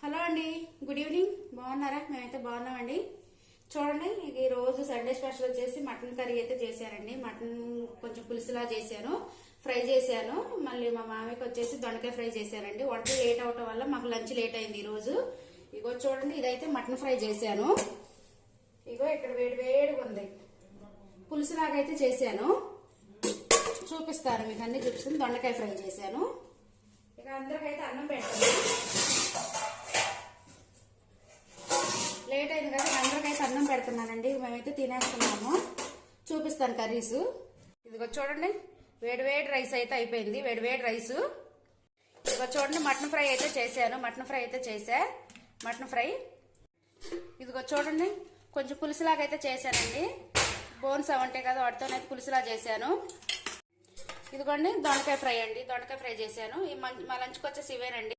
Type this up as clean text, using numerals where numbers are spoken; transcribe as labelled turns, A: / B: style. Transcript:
A: Hello అండి, good evening. బాగున్నారా? మేమైతే బాగున్నామండి. చూడండి, ఈ రోజు సండే స్పెషల్ వచ్చేసి మటన్ కర్రీ అయితే చేశానండి. మటన్ కొంచెం పులుసులా చేశాను, ఫ్రై చేశాను. మళ్ళీ మా మామయ్యకి వచ్చేసి దొండకాయ ఫ్రై చేశానండి. వంట లేట్ అవటం వల్ల మాకు లంచ్ లేట్ అయింది ఈ రోజు. ఇగో చూడండి, ఇదైతే మటన్ ఫ్రై చేశాను. ఇగో ఇక్కడ వేడి వేడిగా ఉంది. పులుసులాగైతే చేశాను, చూపిస్తాను మీకు, అన్ని చూపిస్తుంది. దొండకాయ ఫ్రై చేశాను. ఇక అందరికైతే అన్నం పెట్టాను. లేట్ అయింది కదా, అందరికైతే అన్నం పెడుతున్నానండి. మేమైతే తినేస్తున్నాము. చూపిస్తాను కర్రీస్. ఇదిగో చూడండి, వేడి వేడి రైస్ అయితే అయిపోయింది. వేడి వేడి రైస్. ఇదిగో చూడండి, మటన్ ఫ్రై అయితే చేశాను. Mutton fry. ఇదిగో చూడండి, కొంచెం పులుసులాగా అయితే చేశానండి. బోన్స్ అవి ఉంటాయి కదా, వాటితోనైతే పులుసులా చేశాను. ఇదిగోండి దొండకాయ ఫ్రై అండి. దొండకాయ ఫ్రై చేశాను. మా లంచ్కి వచ్చేసి ఇవేనండి.